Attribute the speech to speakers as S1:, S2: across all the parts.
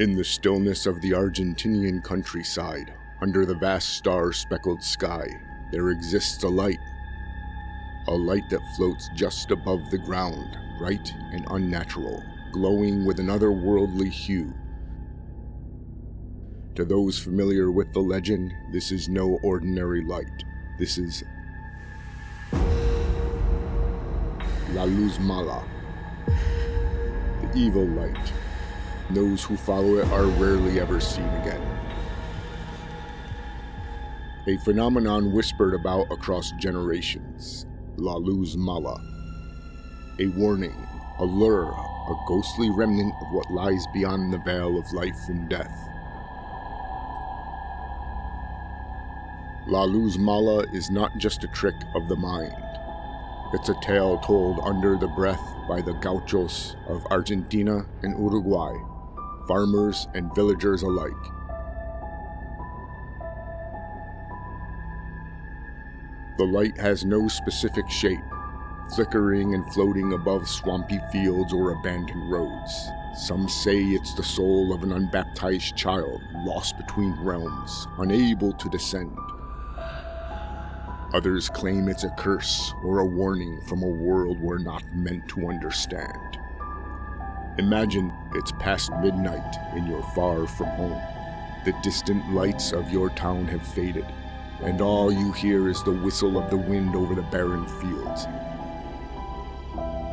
S1: In the stillness of the Argentinian countryside, under the vast star-speckled sky, there exists a light that floats just above the ground, bright and unnatural, glowing with an otherworldly hue. To those familiar with the legend, this is no ordinary light. This is La Luz Mala, the evil light. Those who follow it are rarely ever seen again. A phenomenon whispered about across generations, La Luz Mala. A warning, a lure, a ghostly remnant of what lies beyond the veil of life and death. La Luz Mala is not just a trick of the mind. It's a tale told under the breath by the gauchos of Argentina and Uruguay, farmers and villagers alike. The light has no specific shape, flickering and floating above swampy fields or abandoned roads. Some say it's the soul of an unbaptized child lost between realms, unable to descend. Others claim it's a curse or a warning from a world we're not meant to understand. Imagine it's past midnight and you're far from home. The distant lights of your town have faded, and all you hear is the whistle of the wind over the barren fields.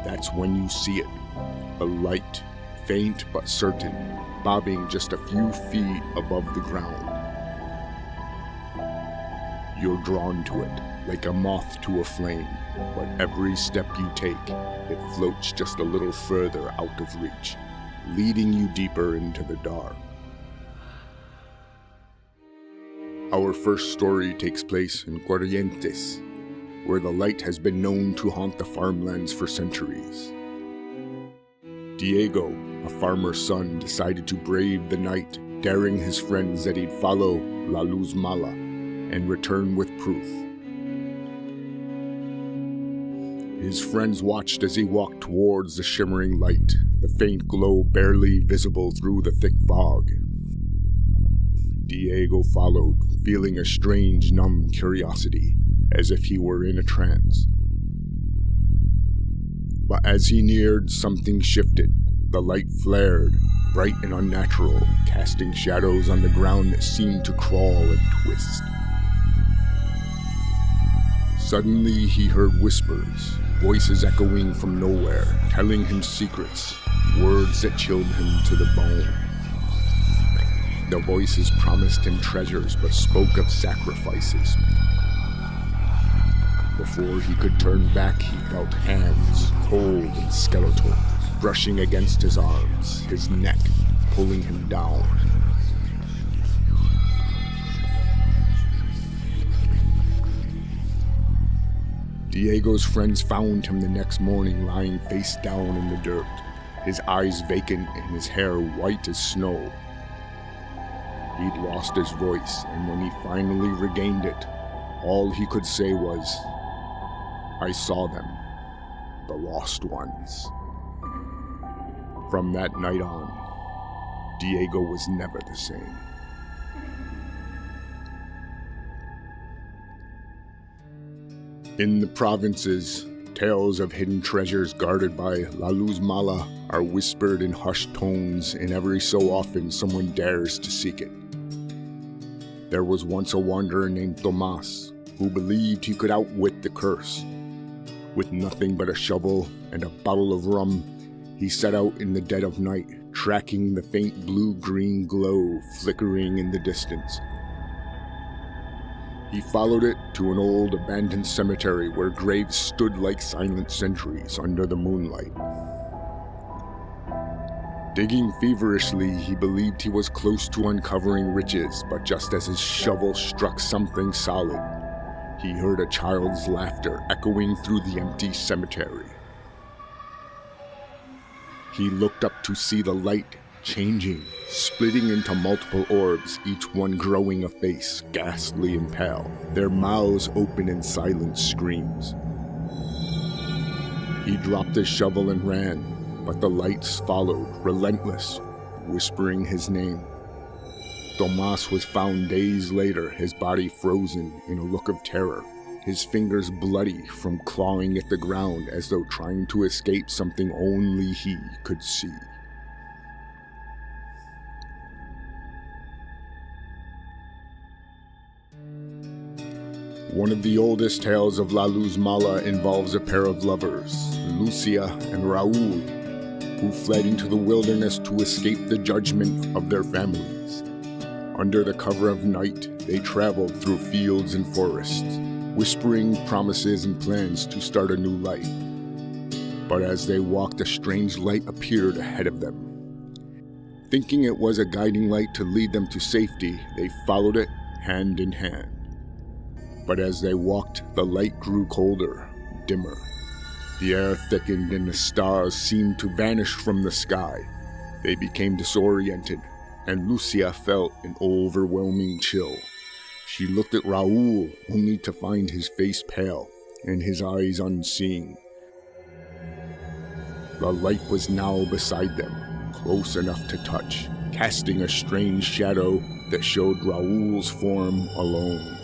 S1: That's when you see it, a light, faint but certain, bobbing just a few feet above the ground. You're drawn to it, like a moth to a flame, but every step you take, it floats just a little further out of reach, leading you deeper into the dark. Our first story takes place in Corrientes, where the light has been known to haunt the farmlands for centuries. Diego, a farmer's son, decided to brave the night, daring his friends that he'd follow La Luz Mala and return with proof. His friends watched as he walked towards the shimmering light, the faint glow barely visible through the thick fog. Diego followed, feeling a strange, numb curiosity, as if he were in a trance. But as he neared, something shifted. The light flared, bright and unnatural, casting shadows on the ground that seemed to crawl and twist. Suddenly he heard whispers, voices echoing from nowhere, telling him secrets, words that chilled him to the bone. The voices promised him treasures but spoke of sacrifices. Before he could turn back, he felt hands, cold and skeletal, brushing against his arms, his neck, pulling him down. Diego's friends found him the next morning lying face down in the dirt, his eyes vacant and his hair white as snow. He'd lost his voice, and when he finally regained it, all he could say was, "I saw them, the lost ones." From that night on, Diego was never the same. In the provinces, tales of hidden treasures guarded by La Luz Mala are whispered in hushed tones, and every so often someone dares to seek it. There was once a wanderer named Tomas who believed he could outwit the curse. With nothing but a shovel and a bottle of rum, he set out in the dead of night, tracking the faint blue-green glow flickering in the distance. He followed it to an old abandoned cemetery where graves stood like silent sentries under the moonlight. Digging feverishly, he believed he was close to uncovering riches, but just as his shovel struck something solid, he heard a child's laughter echoing through the empty cemetery. He looked up to see the light changing, splitting into multiple orbs, each one growing a face, ghastly and pale, their mouths open in silent screams. He dropped his shovel and ran, but the lights followed, relentless, whispering his name. Tomas was found days later, his body frozen in a look of terror, his fingers bloody from clawing at the ground as though trying to escape something only he could see. One of the oldest tales of La Luz Mala involves a pair of lovers, Lucia and Raúl, who fled into the wilderness to escape the judgment of their families. Under the cover of night, they traveled through fields and forests, whispering promises and plans to start a new life. But as they walked, a strange light appeared ahead of them. Thinking it was a guiding light to lead them to safety, they followed it hand in hand. But as they walked, the light grew colder, dimmer. The air thickened and the stars seemed to vanish from the sky. They became disoriented, and Lucia felt an overwhelming chill. She looked at Raúl only to find his face pale and his eyes unseeing. The light was now beside them, close enough to touch, casting a strange shadow that showed Raúl's form alone.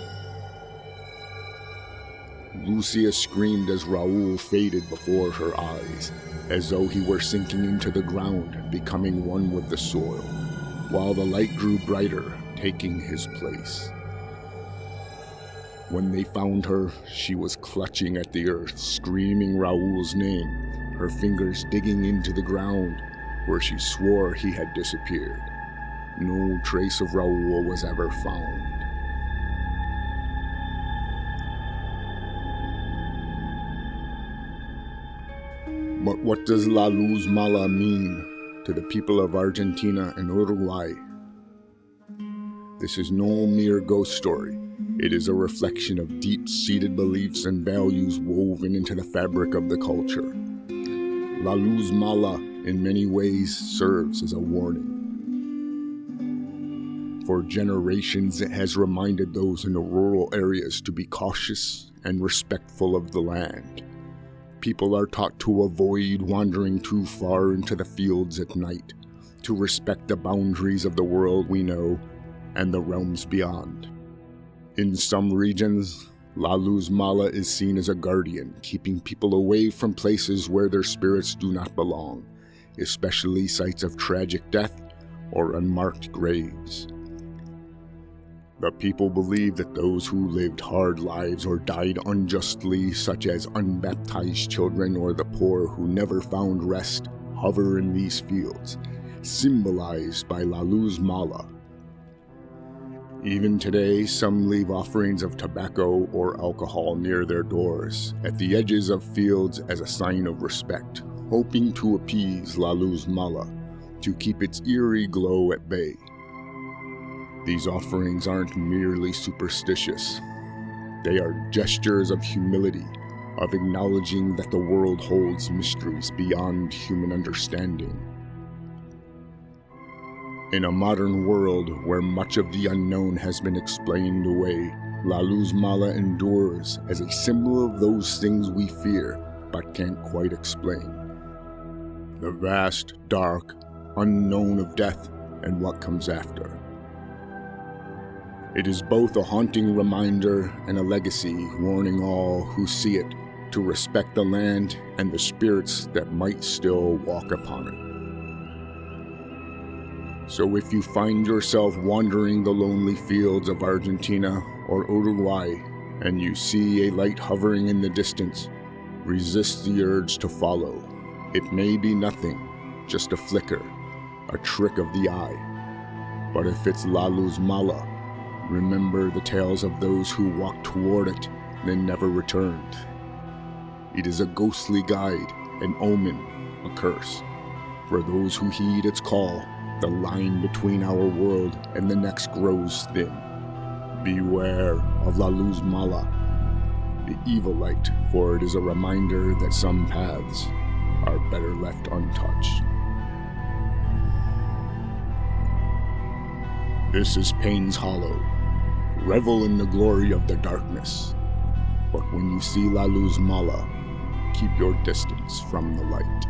S1: Lucia screamed as Raúl faded before her eyes, as though he were sinking into the ground, becoming one with the soil, while the light grew brighter, taking his place. When they found her, she was clutching at the earth, screaming Raúl's name, her fingers digging into the ground where she swore he had disappeared. No trace of Raúl was ever found. But what does La Luz Mala mean to the people of Argentina and Uruguay? This is no mere ghost story. It is a reflection of deep-seated beliefs and values woven into the fabric of the culture. La Luz Mala, in many ways, serves as a warning. For generations, it has reminded those in the rural areas to be cautious and respectful of the land. People are taught to avoid wandering too far into the fields at night, to respect the boundaries of the world we know and the realms beyond. In some regions, La Luz Mala is seen as a guardian, keeping people away from places where their spirits do not belong, especially sites of tragic death or unmarked graves. The people believe that those who lived hard lives or died unjustly, such as unbaptized children or the poor who never found rest, hover in these fields, symbolized by La Luz Mala. Even today, some leave offerings of tobacco or alcohol near their doors, at the edges of fields as a sign of respect, hoping to appease La Luz Mala, to keep its eerie glow at bay. These offerings aren't merely superstitious. They are gestures of humility, of acknowledging that the world holds mysteries beyond human understanding. In a modern world where much of the unknown has been explained away, La Luz Mala endures as a symbol of those things we fear but can't quite explain. The vast, dark, unknown of death and what comes after. It is both a haunting reminder and a legacy warning all who see it to respect the land and the spirits that might still walk upon it. So if you find yourself wandering the lonely fields of Argentina or Uruguay and you see a light hovering in the distance, resist the urge to follow. It may be nothing, just a flicker, a trick of the eye. But if it's La Luz Mala, remember the tales of those who walked toward it, then never returned. It is a ghostly guide, an omen, a curse. For those who heed its call, the line between our world and the next grows thin. Beware of La Luz Mala, the evil light, for it is a reminder that some paths are better left untouched. This is Payne's Hollow. Revel in the glory of the darkness, but when you see La Luz Mala, keep your distance from the light.